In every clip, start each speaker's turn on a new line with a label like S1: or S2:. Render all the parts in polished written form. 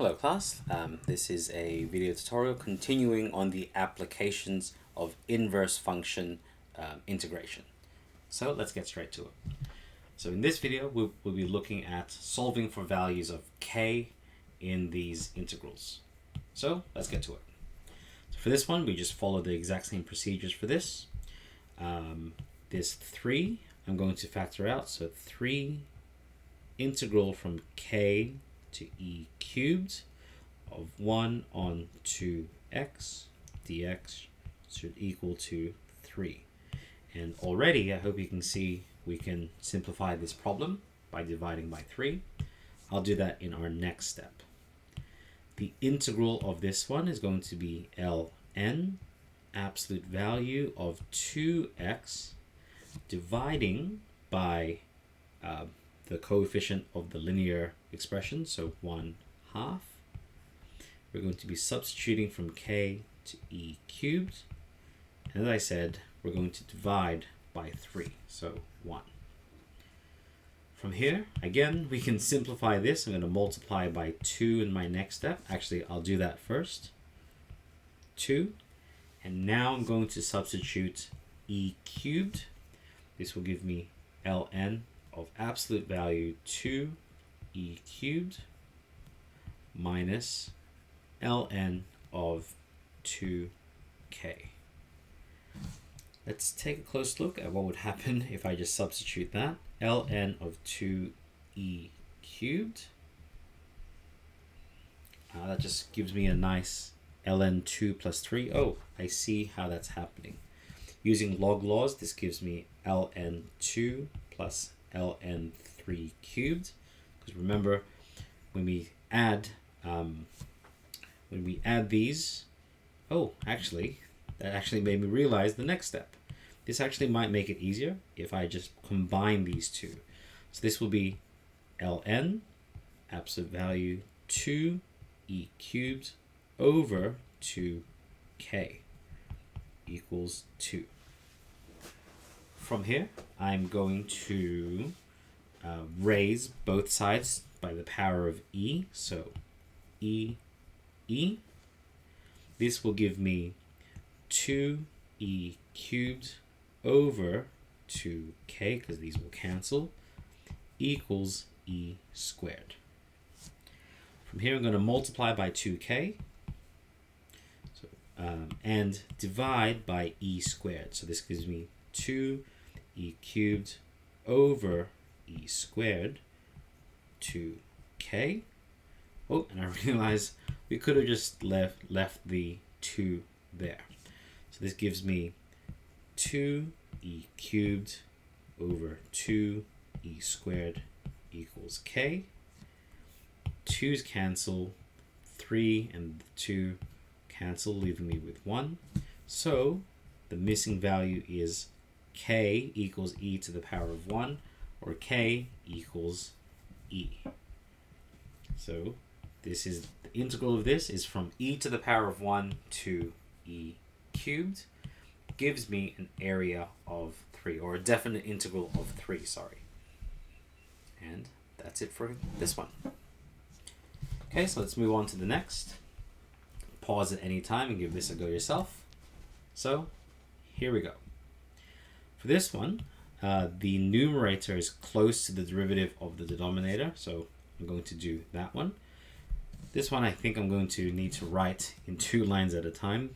S1: Hello class, this is a video tutorial continuing on the applications of inverse function integration. So let's get straight to it. So in this video we'll be looking at solving for values of k in these integrals. So let's get to it. So for this one we just follow the exact same procedures for this. This 3 I'm going to factor out, so 3 integral from k to e cubed of 1 on 2x dx should equal to 3. And already I hope you can see we can simplify this problem by dividing by 3. I'll do that in our next step. The integral of this one is going to be ln, absolute value of 2x dividing by the coefficient of the linear expression, so 1/2. We're going to be substituting from k to e cubed. And as I said, we're going to divide by 3, so 1. From here, again, we can simplify this. I'm going to multiply by 2 in my next step. Actually, I'll do that first. 2. And now I'm going to substitute e cubed. This will give me ln of absolute value 2 e cubed minus ln of 2k. Let's take a close look at what would happen if I just substitute that. ln of 2e cubed. That just gives me a nice ln 2 plus 3. Oh, I see how that's happening. Using log laws, this gives me ln 2 plus ln 3 cubed. Because remember, when we add these, oh, actually, that actually made me realize the next step. This actually might make it easier if I just combine these two. So this will be ln, absolute value 2 e cubed over 2k equals 2. From here, I'm going to raise both sides by the power of e, so e. This will give me 2e cubed over 2k, because these will cancel, equals e squared. From here, I'm going to multiply by 2k and divide by e squared. So this gives me 2e cubed over e squared 2k. Oh, and I realize we could have just left the 2 there. So this gives me 2e cubed over 2e squared equals k. 2's cancel, 3 and 2 cancel, leaving me with 1. So the missing value is k equals e to the power of 1, or k equals e. So this is the integral of this is from e to the power of 1 to e cubed. Gives me an area of 3, or a definite integral of 3, sorry. And that's it for this one. Okay, so let's move on to the next. Pause at any time and give this a go yourself. So here we go. For this one, the numerator is close to the derivative of the denominator, so I'm going to do that one. This one I think I'm going to need to write in 2 lines at a time.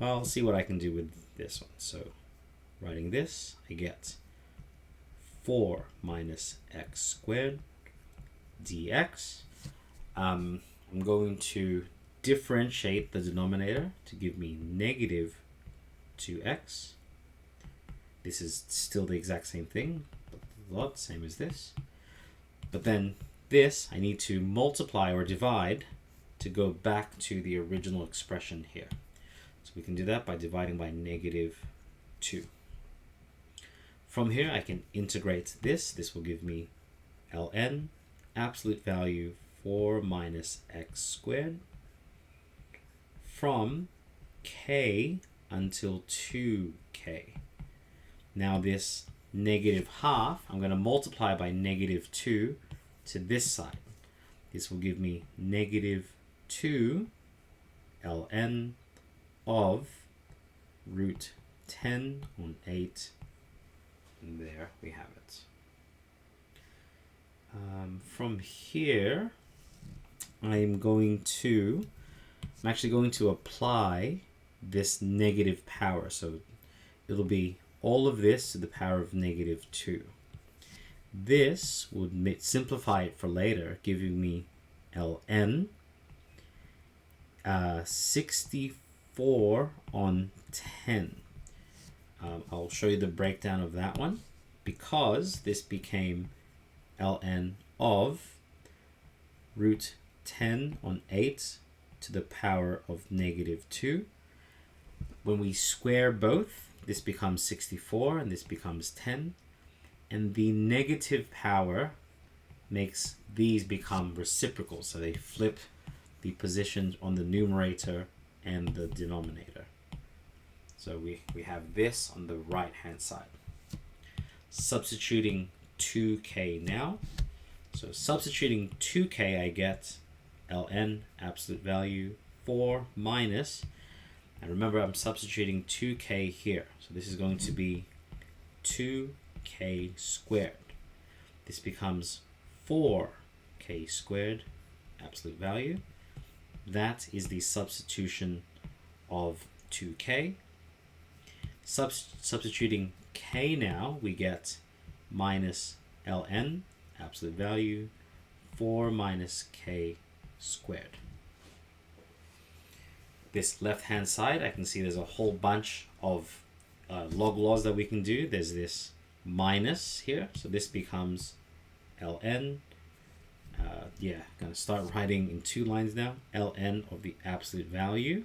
S1: I'll see what I can do with this one. So writing this, I get 4 minus x squared dx. I'm going to differentiate the denominator to give me negative 2x. This is still the exact same thing, but a lot same as this. But then this, I need to multiply or divide to go back to the original expression here. So we can do that by dividing by negative 2. From here, I can integrate this. This will give me ln, absolute value 4 minus x squared, from k until 2k. Now this negative half, I'm going to multiply by negative 2 to this side. This will give me negative 2 ln of root 10 on 8. And there we have it. From here, I'm actually going to apply this negative power. So it'll be all of this to the power of negative 2. This would simplify it for later, giving me ln 64 on 10. I'll show you the breakdown of that one, because this became ln of root 10 on 8 to the power of negative 2. When we square both, this becomes 64 and this becomes 10. And the negative power makes these become reciprocal. So they flip the positions on the numerator and the denominator. So we have this on the right hand side. Substituting 2k now. So substituting 2k, I get ln absolute value 4 minus, and remember I'm substituting 2k here. So this is going to be 2k squared. This becomes 4k squared absolute value. That is the substitution of 2k. Substituting k now, we get minus ln absolute value 4 minus k squared. This left hand side, I can see there's a whole bunch of log laws that we can do. There's this minus here, so this becomes ln. Gonna start writing in 2 lines now. ln of the absolute value.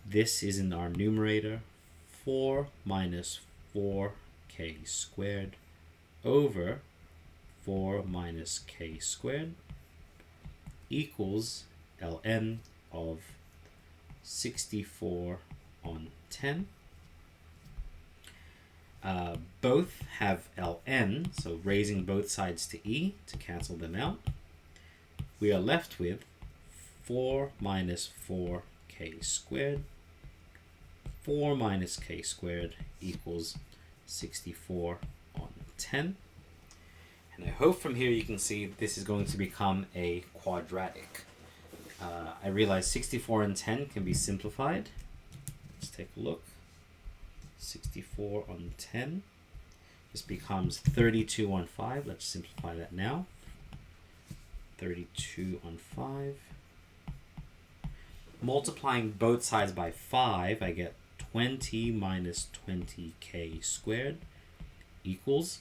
S1: This is in our numerator, 4 minus 4k squared over 4 minus k squared equals ln of 64 on 10. Both have ln, so raising both sides to e to cancel them out. We are left with 4 minus 4k squared. 4 minus k squared equals 64 on 10. And I hope from here you can see this is going to become a quadratic. I realize 64 and 10 can be simplified. Let's take a look. 64 on 10. This becomes 32 on 5. Let's simplify that now. 32 on 5. Multiplying both sides by 5, I get 20 minus 20k squared equals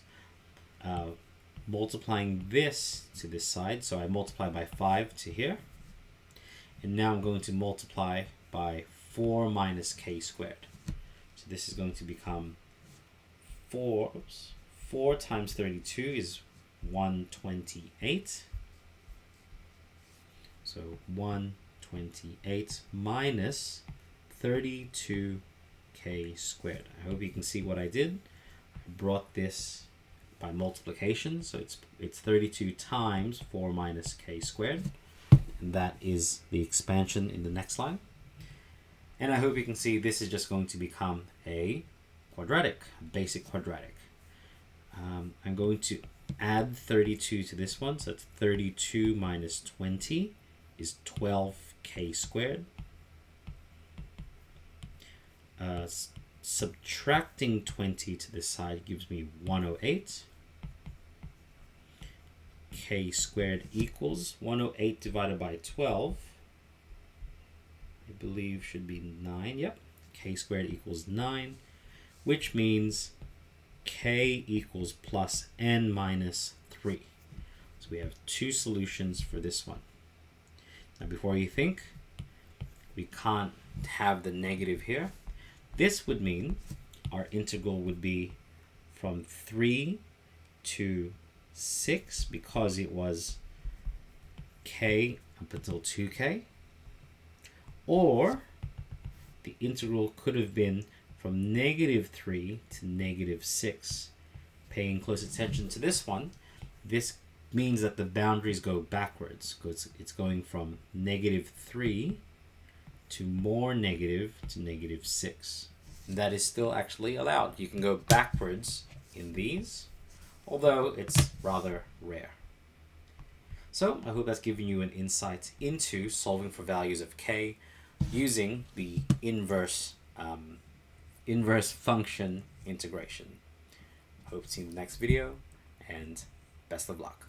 S1: multiplying this to this side, so I multiply by 5 to here, and now I'm going to multiply by 4 minus k squared. So this is going to become 4 times 32 is 128. So 128 minus 32k squared. I hope you can see what I did. I brought this by multiplication, so it's 32 times 4 minus k squared, and that is the expansion in the next line. And I hope you can see this is just going to become a quadratic, a basic quadratic. I'm going to add 32 to this one, so it's 32 minus 20 is 12k squared. Subtracting 20 to this side gives me 108. K squared equals 108 divided by 12. I believe should be 9. Yep. K squared equals 9, which means k equals plus n minus 3. So we have 2 solutions for this one. Now before you think, we can't have the negative here. This would mean our integral would be from 3 to 6 because it was k up until 2k. Or the integral could have been from negative 3 to negative 6. Paying close attention to this one, this means that the boundaries go backwards. It's going from -3 to more negative to -6. And that is still actually allowed. You can go backwards in these, although it's rather rare. So I hope that's given you an insight into solving for values of k using the inverse function integration. Hope to see you in the next video, and best of luck.